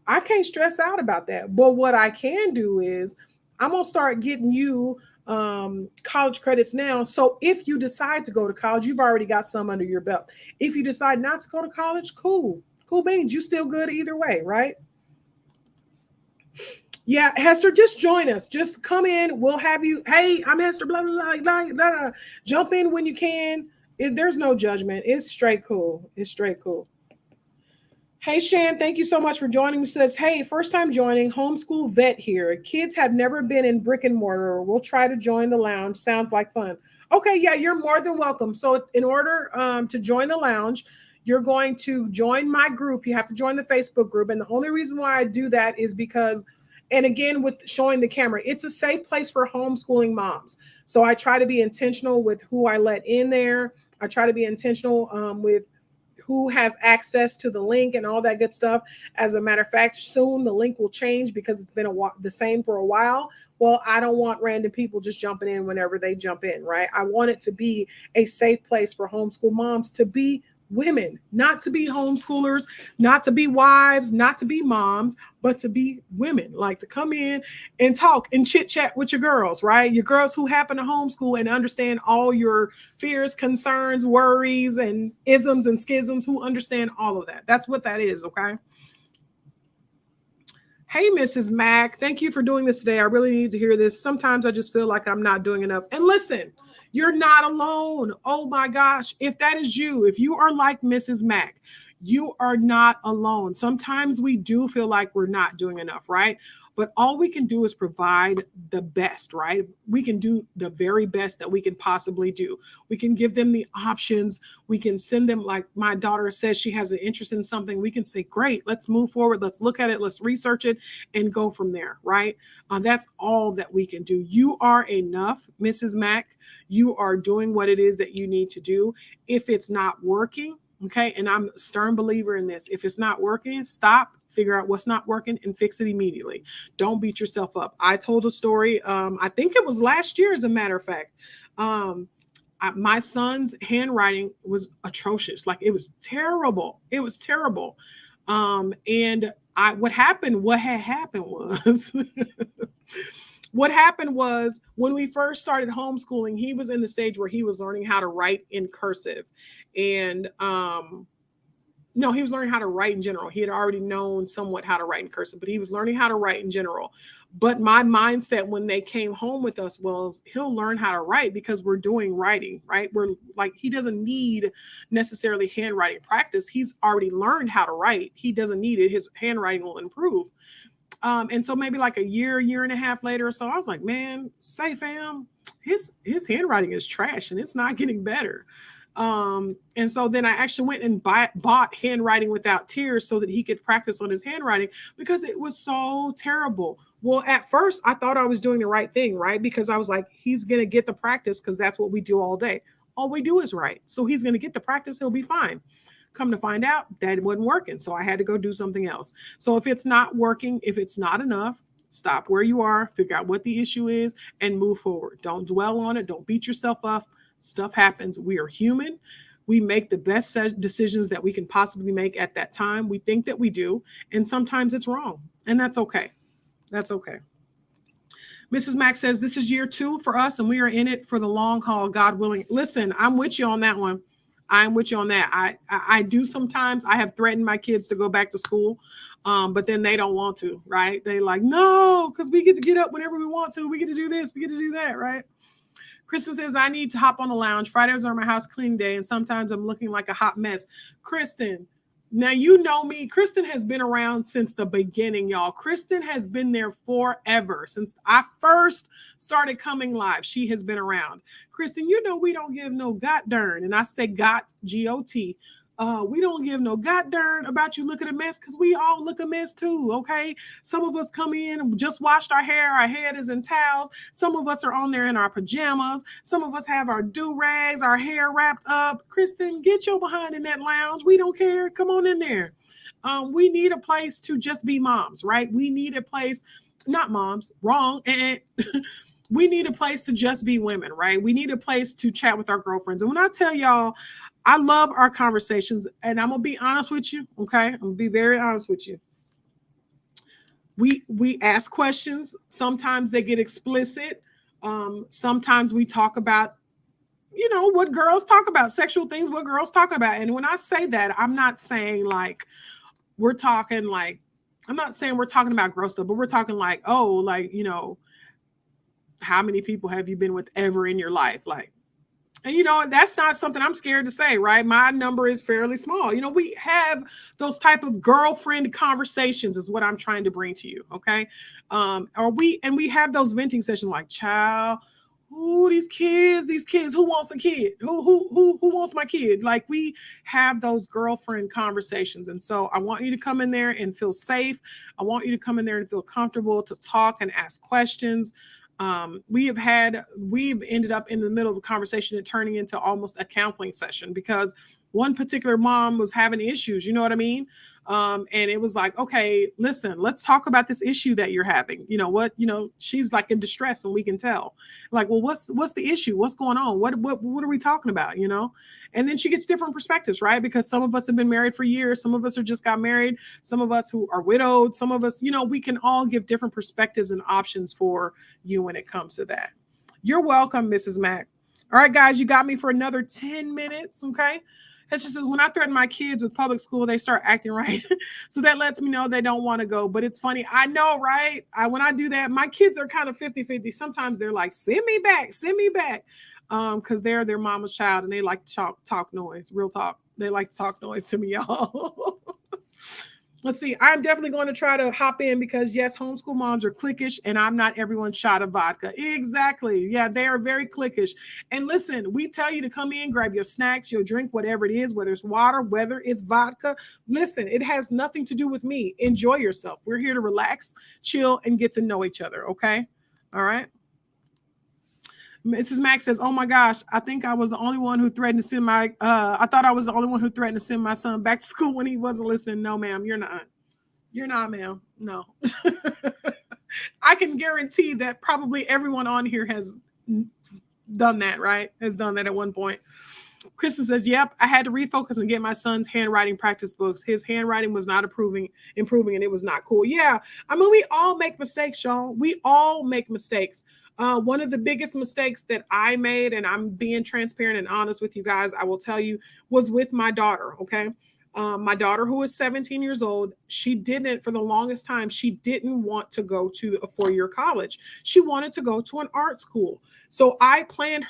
I can't stress out about that. But what I can do is I'm going to start getting you college credits now. So if you decide to go to college, you've already got some under your belt. If you decide not to go to college, cool beans. You still good either way, right? Yeah, Hester, just join us. Just come in. We'll have you. Hey, I'm Hester. Blah blah blah blah blah. Blah. Jump in when you can. There's no judgment. It's straight cool. It's straight cool. Hey, Shan, thank you so much for joining me. Says, hey, first time joining, homeschool vet here. Kids have never been in brick and mortar. We'll try to join the lounge. Sounds like fun. Okay, yeah, you're more than welcome. So in order to join the lounge, you're going to join my group. You have to join the Facebook group. And the only reason why I do that is because, and again, with showing the camera, it's a safe place for homeschooling moms. So I try to be intentional with who I let in there. I try to be intentional with who has access to the link and all that good stuff. As a matter of fact, soon the link will change because it's been the same for a while. Well, I don't want random people just jumping in whenever they jump in, right? I want it to be a safe place for homeschool moms to be women, not to be homeschoolers, not to be wives, not to be moms, but to be women, like to come in and talk and chit chat with your girls, right? Your girls who happen to homeschool and understand all your fears, concerns, worries, and isms and schisms, who understand all of that. That's what that is, okay? Hey, Mrs. Mack, thank you for doing this today. I really need to hear this. Sometimes I just feel like I'm not doing enough. And listen, you're not alone. Oh my gosh. If that is you, if you are like Mrs. Mack, you are not alone. Sometimes we do feel like we're not doing enough, right? But all we can do is provide the best, right? We can do the very best that we can possibly do. We can give them the options. We can send them, like my daughter says she has an interest in something. We can say, great, let's move forward. Let's look at it. Let's research it and go from there, right? That's all that we can do. You are enough, Mrs. Mack. You are doing what it is that you need to do. If it's not working, okay, and I'm a stern believer in this. If it's not working, stop, figure out what's not working, and fix it immediately. Don't beat yourself up. I told a story, I think it was last year, as a matter of fact. My son's handwriting was atrocious. Like, it was terrible. It was terrible. And what had happened was what happened was when we first started homeschooling, he was in the stage where he was learning how to write in cursive. And no, he was learning how to write in general. He had already known somewhat how to write in cursive, but he was learning how to write in general. But my mindset when they came home with us was he'll learn how to write because we're doing writing, right? We're like, he doesn't need necessarily handwriting practice. He's already learned how to write. He doesn't need it. His handwriting will improve. And so maybe like a year and a half later or so, I was like, man, say fam, his handwriting is trash and it's not getting better. And so then I actually went and bought Handwriting Without Tears so that he could practice on his handwriting because it was so terrible. Well, at first I thought I was doing the right thing, right? Because I was like, he's going to get the practice because that's what we do all day. All we do is write. So he's going to get the practice. He'll be fine. Come to find out that it wasn't working. So I had to go do something else. So if it's not working, if it's not enough, stop where you are, figure out what the issue is and move forward. Don't dwell on it. Don't beat yourself up. Stuff happens. We are human. We make the best decisions that we can possibly make at that time. We think that we do. And sometimes it's wrong. And that's okay. That's okay. Mrs. Mack says, this is year 2 for us, and we are in it for the long haul, God willing. Listen, I'm with you on that one. I'm with you on that. I do sometimes. I have threatened my kids to go back to school, but then they don't want to, right? They like, no, because we get to get up whenever we want to. We get to do this. We get to do that, right? Kristen says, I need to hop on the lounge. Fridays are my house cleaning day, and sometimes I'm looking like a hot mess. Kristen, now you know me. Kristen has been around since the beginning, y'all. Kristen has been there forever. Since I first started coming live, she has been around. Kristen, you know we don't give no god darn, and I say got, G-O-T. We don't give no god darn about you looking a mess, because we all look a mess too, okay? Some of us come in, just washed our hair, our head is in towels. Some of us are on there in our pajamas. Some of us have our do-rags, our hair wrapped up. Kristen, get your behind in that lounge. We don't care. Come on in there. We need a place to just be moms, right? We need a place, not moms, wrong. And we need a place to just be women, right? We need a place to chat with our girlfriends. And when I tell y'all, I love our conversations, and I'm going to be honest with you, okay? I'm going to be very honest with you. We ask questions. Sometimes they get explicit. Sometimes we talk about, you know, what girls talk about, sexual things, what girls talk about. And when I say that, I'm not saying like, we're talking like, I'm not saying we're talking about gross stuff, but we're talking like, oh, like, you know, how many people have you been with ever in your life? Like, and, you know, that's not something I'm scared to say, right? My number is fairly small. You know, we have those type of girlfriend conversations is what I'm trying to bring to you, okay? We have those venting sessions like, child, who these kids, who wants a kid? Who wants my kid? Like, we have those girlfriend conversations. And so I want you to come in there and feel safe. I want you to come in there and feel comfortable to talk and ask questions. We've ended up in the middle of the conversation and turning into almost a counseling session because one particular mom was having issues, you know what I mean? And it was like, okay, listen, let's talk about this issue that you're having. You know what? You know, she's like in distress, and we can tell. Like, well, what's the issue? What's going on? What are we talking about? You know? And then she gets different perspectives, right? Because some of us have been married for years, some of us are just got married, some of us who are widowed, some of us, you know, we can all give different perspectives and options for you when it comes to that. You're welcome, Mrs. Mack. All right, guys, you got me for another 10 minutes, okay? It's just when I threaten my kids with public school, they start acting right. So that lets me know they don't want to go. But it's funny. I know, right? When I do that, my kids are kind of 50-50. Sometimes they're like, send me back. Because they're their mama's child and they like to talk noise, real talk. They like to talk noise to me, y'all. Let's see. I'm definitely going to try to hop in because, yes, homeschool moms are cliquish and I'm not everyone's shot of vodka. Exactly. Yeah, they are very cliquish. And listen, we tell you to come in, grab your snacks, your drink, whatever it is, whether it's water, whether it's vodka. Listen, it has nothing to do with me. Enjoy yourself. We're here to relax, chill, and get to know each other. Okay. All right. Mrs. Mack says, oh my gosh, I think I was the only one who threatened to send I thought I was the only one who threatened to send my son back to school when he wasn't listening. No, ma'am, you're not. You're not, ma'am. No. I can guarantee that probably everyone on here has done that, right? Has done that at one point. Kristen says, yep, I had to refocus and get my son's handwriting practice books. His handwriting was not improving, and it was not cool. Yeah, I mean, we all make mistakes, y'all. We all make mistakes. One of the biggest mistakes that I made, and I'm being transparent and honest with you guys, I will tell you, was with my daughter, okay? My daughter, who is 17 years old, for the longest time, she didn't want to go to a 4-year college. She wanted to go to an art school. So I planned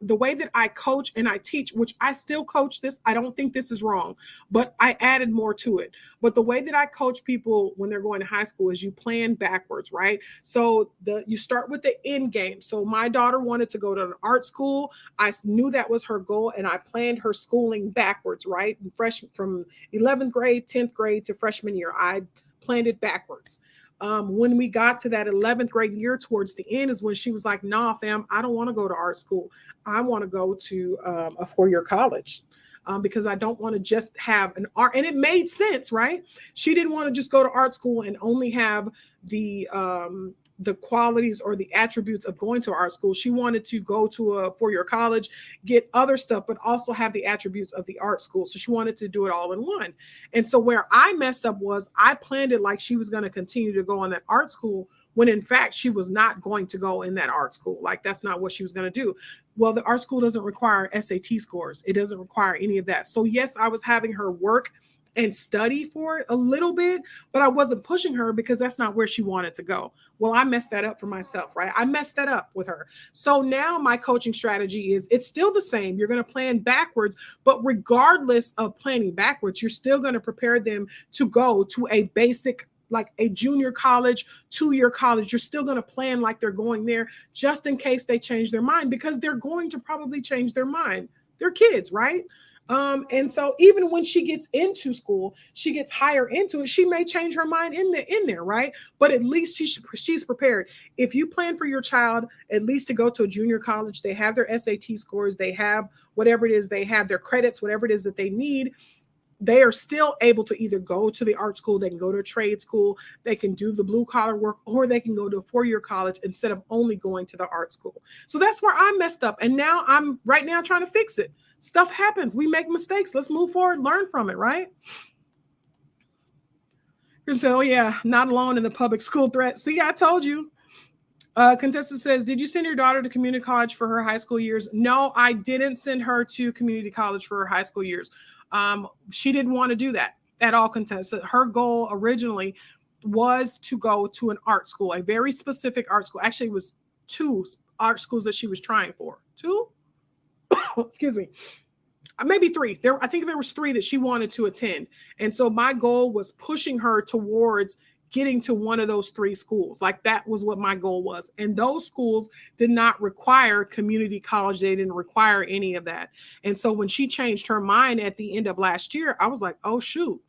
the way that I coach and I teach, which I still coach this. I don't think this is wrong, but I added more to it. But the way that I coach people when they're going to high school is you plan backwards, right? So you start with the end game. So my daughter wanted to go to an art school. I knew that was her goal, and I planned her schooling backwards, right? From 11th grade, 10th grade to freshman year. I planned it backwards. When we got to that 11th grade year towards the end is when she was like, nah, fam, I don't want to go to art school. I want to go to a 4-year college because I don't want to just have an art. And it made sense, right? She didn't want to just go to art school and only have the qualities or the attributes of going to art school. She wanted to go to a 4-year college, get other stuff, but also have the attributes of the art school. So she wanted to do it all in one. And so where I messed up was I planned it like she was going to continue to go on that art school when in fact she was not going to go in that art school. Like that's not what she was going to do. Well, the art school doesn't require SAT scores. It doesn't require any of that. So yes, I was having her work and study for it a little bit, but I wasn't pushing her because that's not where she wanted to go. Well, I messed that up for myself, right? I messed that up with her. So now my coaching strategy is it's still the same. You're going to plan backwards, but regardless of planning backwards, you're still going to prepare them to go to a basic, like a junior college, 2-year college. You're still going to plan like they're going there just in case they change their mind, because they're going to probably change their mind. They're kids, right? And so even when she gets into school, she gets higher into it, she may change her mind in there, right? But at least she's prepared. If you plan for your child at least to go to a junior college, they have their SAT scores, they have whatever it is, they have their credits, whatever it is that they need, they are still able to either go to the art school, they can go to a trade school, they can do the blue collar work, or they can go to a 4-year college instead of only going to the art school. So that's where I messed up. And now I'm right now trying to fix it. Stuff happens. We make mistakes. Let's move forward, learn from it, right? So, oh yeah, not alone in the public school threat. See, I told you. Contessa says, did you send your daughter to community college for her high school years? No, I didn't send her to community college for her high school years. She didn't want to do that at all, Contessa. Her goal originally was to go to an art school, a very specific art school. Actually, it was 2 art schools that she was trying for. 2? Excuse me. Maybe 3. I think there was 3 that she wanted to attend. And so my goal was pushing her towards getting to one of those 3 schools. Like that was what my goal was. And those schools did not require community college. They didn't require any of that. And so when she changed her mind at the end of last year, I was like, oh, shoot.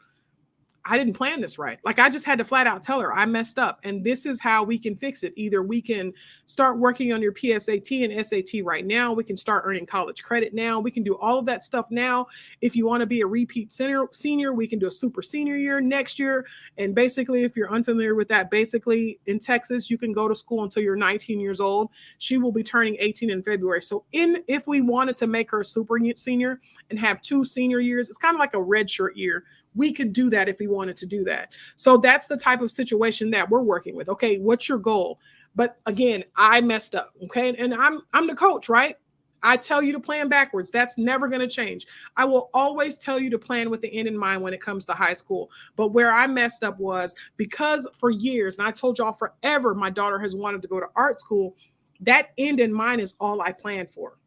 I didn't plan this right. Like I just had to flat out tell her I messed up, and this is how we can fix it. Either we can start working on your PSAT and SAT right now. We can start earning college credit now. We can do all of that stuff now. If you want to be a repeat senior, we can do a super senior year next year. And basically, if you're unfamiliar with that, basically in Texas, you can go to school until you're 19 years old. She will be turning 18 in February. So if we wanted to make her a super senior and have 2 senior years, it's kind of like a red shirt year. We could do that if we wanted to do that. So that's the type of situation that we're working with. Okay, what's your goal? But again, I messed up. Okay, and I'm the coach, right? I tell you to plan backwards. That's never going to change. I will always tell you to plan with the end in mind when it comes to high school. But where I messed up was because for years, and I told y'all forever, my daughter has wanted to go to art school. That end in mind is all I planned for.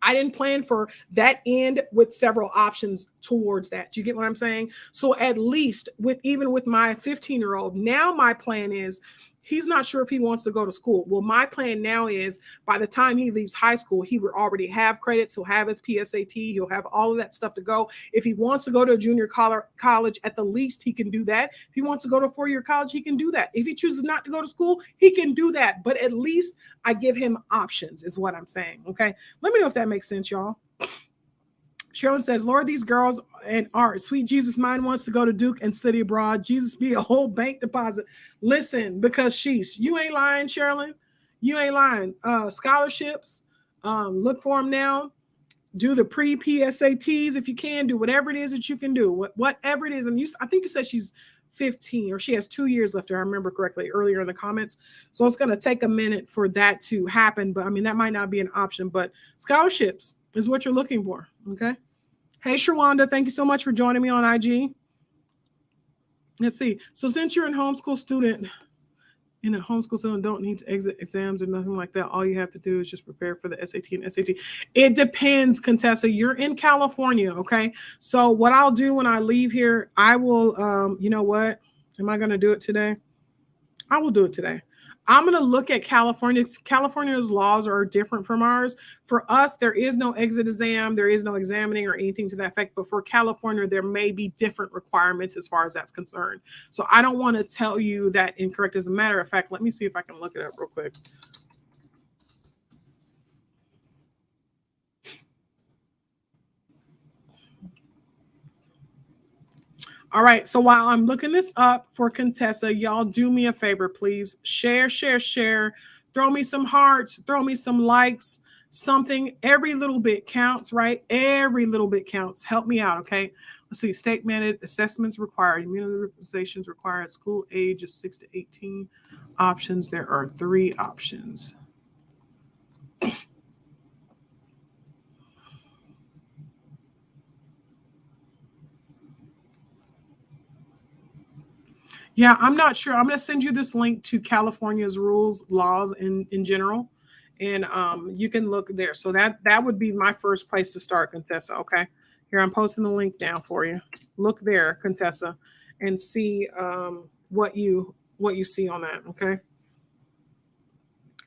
I didn't plan for that end with several options towards that. Do you get what I'm saying? So at least even with my 15-year-old, now my plan is he's not sure if he wants to go to school. Well, my plan now is by the time he leaves high school, he will already have credits. He'll have his PSAT. He'll have all of that stuff to go. If he wants to go to a junior college, at the least he can do that. If he wants to go to a 4-year college, he can do that. If he chooses not to go to school, he can do that. But at least I give him options is what I'm saying. Okay. Let me know if that makes sense, y'all. Sherilyn says, Lord, these girls and art. Sweet Jesus, mine wants to go to Duke and study abroad. Jesus be a whole bank deposit. Listen, because you ain't lying, Sherilyn. You ain't lying. Scholarships, look for them now. Do the pre-PSATs if you can. Do whatever it is that you can do. Whatever it is. And I think you said she's 15 or she has 2 years left, if I remember correctly earlier in the comments. So it's going to take a minute for that to happen. But I mean, that might not be an option. But scholarships is what you're looking for. Okay. Hey, Shawanda, thank you so much for joining me on IG. Let's see. So since you're a homeschool student, don't need to exit exams or nothing like that. All you have to do is just prepare for the SAT and SAT. It depends, Contessa. You're in California, okay? So what I'll do when I leave here, I will, you know what? Am I going to do it today? I will do it today. I'm going to look at California. California's laws are different from ours. For us, there is no exit exam. There is no examining or anything to that effect. But for California, there may be different requirements as far as that's concerned. So I don't want to tell you that incorrect. As a matter of fact, let me see if I can look it up real quick. All right, so while I'm looking this up for Contessa, y'all do me a favor, please. Share. Throw me some hearts, throw me some likes, something. Every little bit counts, right? Every little bit counts. Help me out, okay? Let's see. State mandated assessments required. Immunizations required. School age is 6 to 18. Options. There are 3 options. Yeah, I'm not sure. I'm going to send you this link to California's rules, laws in general, and you can look there. So that would be my first place to start, Contessa. Okay, here I'm posting the link down for you. Look there, Contessa, and see what you see on that. Okay,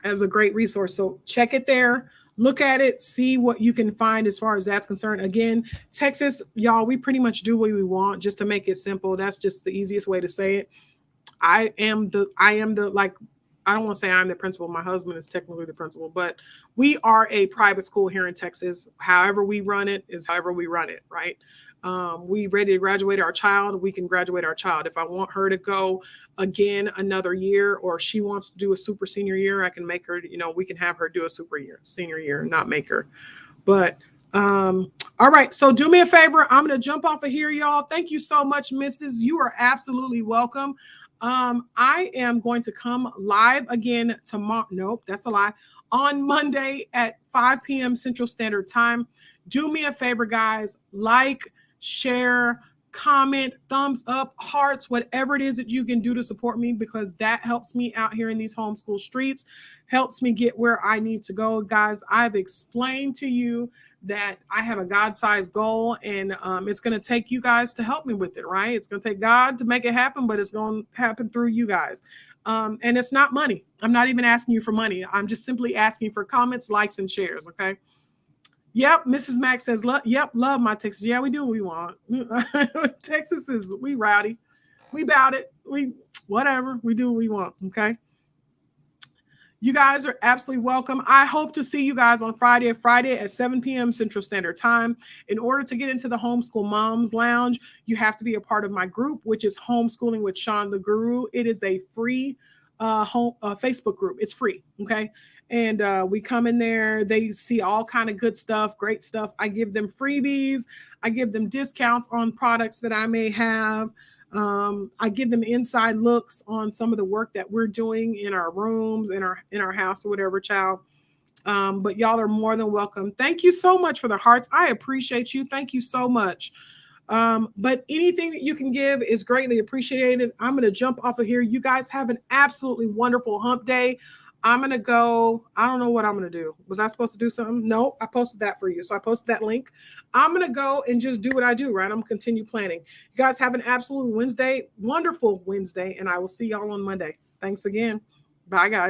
as a great resource. So check it there. Look at it, see what you can find as far as that's concerned. Again, Texas, y'all, we pretty much do what we want just to make it simple. That's just the easiest way to say it. I am the like, I don't want to say I'm the principal. My husband is technically the principal, but we are a private school here in Texas. However we run it is however we run it, right? We ready to graduate our child, we can graduate our child. If I want her to go again another year, or she wants to do a super senior year, I can make her, we can have her do a senior year, not make her. But all right, so do me a favor. I'm going to jump off of here, y'all. Thank you so much, Mrs. You are absolutely welcome. I am going to come live again tomorrow. Nope, that's a lie. On Monday at 5 p.m. Central Standard Time. Do me a favor, guys. Like, share, comment, thumbs up, hearts, whatever it is that you can do to support me, because that helps me out here in these homeschool streets, helps me get where I need to go. Guys, I've explained to you that I have a God-sized goal, and it's going to take you guys to help me with it, right? It's going to take God to make it happen, but it's going to happen through you guys. And it's not money. I'm not even asking you for money. I'm just simply asking for comments, likes, and shares, okay? Yep, Mrs. Mack says, yep, love my Texas. Yeah, we do what we want. Texas is, we rowdy. We bout it. We, whatever. We do what we want, okay? You guys are absolutely welcome. I hope to see you guys on Friday at 7 p.m. Central Standard Time. In order to get into the Homeschool Moms Lounge, you have to be a part of my group, which is Homeschooling with Sean the Guru. It is a free Facebook group. It's free, okay? And we come in there. They see all kind of good stuff, great stuff. I give them freebies. I give them discounts on products that I may have. I give them inside looks on some of the work that we're doing in our rooms, in our house, or whatever, child. But y'all are more than welcome. Thank you so much for the hearts. I appreciate you. Thank you so much. But anything that you can give is greatly appreciated. I'm going to jump off of here. You guys have an absolutely wonderful hump day. I'm going to go. I don't know what I'm going to do. Was I supposed to do something? No, I posted that for you. So I posted that link. I'm going to go and just do what I do, right? I'm going to continue planning. You guys have an absolute wonderful Wednesday, and I will see y'all on Monday. Thanks again. Bye, guys.